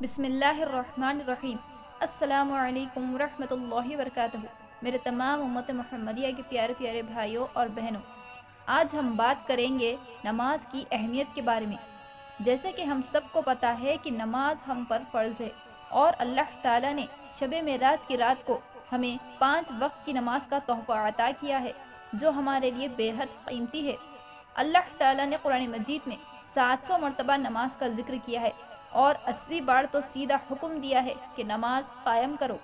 بسم اللہ الرحمن الرحیم۔ السلام علیکم ورحمۃ اللہ وبرکاتہ۔ میرے تمام امت محمدیہ کے پیارے پیارے بھائیوں اور بہنوں، آج ہم بات کریں گے نماز کی اہمیت کے بارے میں۔ جیسے کہ ہم سب کو پتہ ہے کہ نماز ہم پر فرض ہے، اور اللہ تعالیٰ نے شب معراج کی رات کو ہمیں 5 وقت کی نماز کا تحفہ عطا کیا ہے، جو ہمارے لیے بے حد قیمتی ہے۔ اللہ تعالیٰ نے قرآن مجید میں 700 مرتبہ نماز کا ذکر کیا ہے، اور 80 بار تو سیدھا حکم دیا ہے کہ نماز قائم کرو۔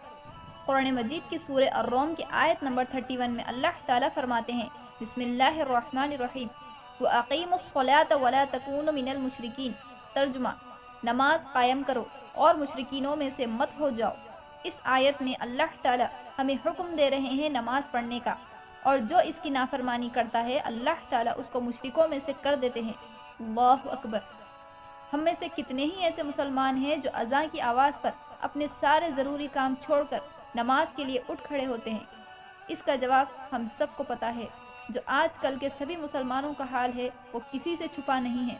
قرآن مجید کی سورہ الروم کی آیت نمبر 31 میں اللہ تعالیٰ فرماتے ہیں، بسم اللہ الرحمن الرحیم، وَأَقِیمُوا الصَّلَاةَ وَلَا تَکُونُوا مِنَ الْمُشْرِکِینَ۔ ترجمہ: نماز قائم کرو اور مشرکینوں میں سے مت ہو جاؤ۔ اس آیت میں اللہ تعالیٰ ہمیں حکم دے رہے ہیں نماز پڑھنے کا، اور جو اس کی نافرمانی کرتا ہے اللہ تعالیٰ اس کو مشرکوں میں سے کر دیتے ہیں۔ اللہ اکبر۔ ہم میں سے کتنے ہی ایسے مسلمان ہیں جو اذان کی آواز پر اپنے سارے ضروری کام چھوڑ کر نماز کے لیے اٹھ کھڑے ہوتے ہیں۔ اس کا جواب ہم سب کو پتہ ہے۔ جو آج کل کے سبھی مسلمانوں کا حال ہے وہ کسی سے چھپا نہیں ہے۔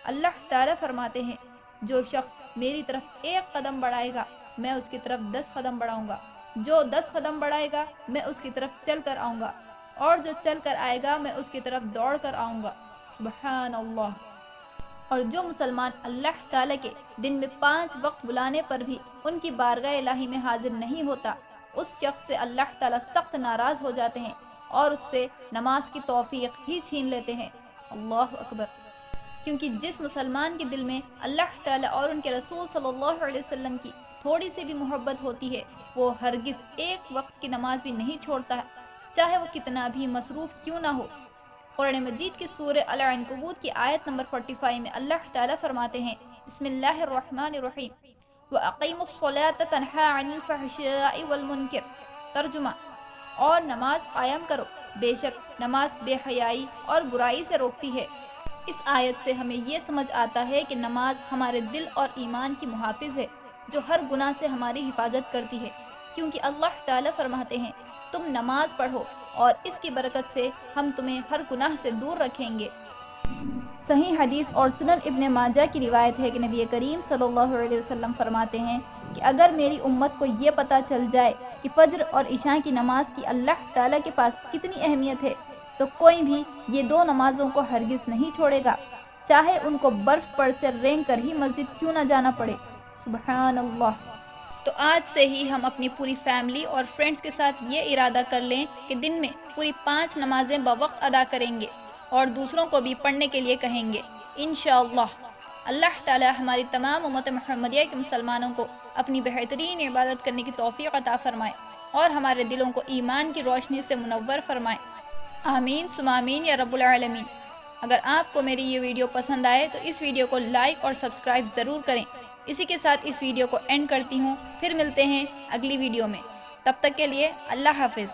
اللہ تعالیٰ فرماتے ہیں، جو شخص میری طرف 1 قدم بڑھائے گا میں اس کی طرف 10 قدم بڑھاؤں گا، جو 10 قدم بڑھائے گا میں اس کی طرف چل کر آؤں گا، اور جو چل کر آئے گا میں اس کی طرف دوڑ کر آؤں گا۔ سبحان اللہ۔ اور جو مسلمان اللہ تعالیٰ کے دن میں 5 وقت بلانے پر بھی ان کی بارگاہ الہی میں حاضر نہیں ہوتا، اس شخص سے اللہ تعالیٰ سخت ناراض ہو جاتے ہیں اور اس سے نماز کی توفیق ہی چھین لیتے ہیں۔ اللہ اکبر۔ کیونکہ جس مسلمان کے دل میں اللہ تعالیٰ اور ان کے رسول صلی اللہ علیہ وسلم کی تھوڑی سی بھی محبت ہوتی ہے، وہ ہرگز 1 وقت کی نماز بھی نہیں چھوڑتا، چاہے وہ کتنا بھی مصروف کیوں نہ ہو۔ قرآن مجید کی سورہ العنکبوت کی آیت نمبر 45 میں اللہ تعالیٰ فرماتے ہیں، بسم اللہ الرحمن الرحیم، وَأَقِیمُوا الصَّلَاةَ تَنْہَا عَنِ الْفَحْشَاءِ وَالْمُنکَرِ۔ ترجمہ: اور نماز قائم کرو، بے شک نماز بے حیائی اور برائی سے روکتی ہے۔ اس آیت سے ہمیں یہ سمجھ آتا ہے کہ نماز ہمارے دل اور ایمان کی محافظ ہے، جو ہر گناہ سے ہماری حفاظت کرتی ہے، کیونکہ اللہ تعالیٰ فرماتے ہیں، تم نماز پڑھو اور اس کی برکت سے ہم تمہیں ہر گناہ سے دور رکھیں گے۔ صحیح حدیث اور سنن ابن ماجہ کی روایت ہے کہ نبی کریم صلی اللہ علیہ وسلم فرماتے ہیں کہ اگر میری امت کو یہ پتہ چل جائے کہ فجر اور عشاء کی نماز کی اللہ تعالیٰ کے پاس کتنی اہمیت ہے، تو کوئی بھی یہ 2 نمازوں کو ہرگز نہیں چھوڑے گا، چاہے ان کو برف پر سے رینگ کر ہی مسجد کیوں نہ جانا پڑے۔ سبحان اللہ۔ تو آج سے ہی ہم اپنی پوری فیملی اور فرینڈز کے ساتھ یہ ارادہ کر لیں کہ دن میں پوری 5 نمازیں بوقت ادا کریں گے، اور دوسروں کو بھی پڑھنے کے لیے کہیں گے، انشاءاللہ۔ اللہ تعالی ہماری تمام امت محمدیہ کے مسلمانوں کو اپنی بہترین عبادت کرنے کی توفیق عطا فرمائے، اور ہمارے دلوں کو ایمان کی روشنی سے منور فرمائے۔ آمین ثم آمین یا رب العالمین۔ اگر آپ کو میری یہ ویڈیو پسند آئے تو اس ویڈیو کو لائک اور سبسکرائب ضرور کریں۔ اسی کے ساتھ اس ویڈیو کو اینڈ کرتی ہوں، پھر ملتے ہیں اگلی ویڈیو میں۔ تب تک کے لیے اللہ حافظ۔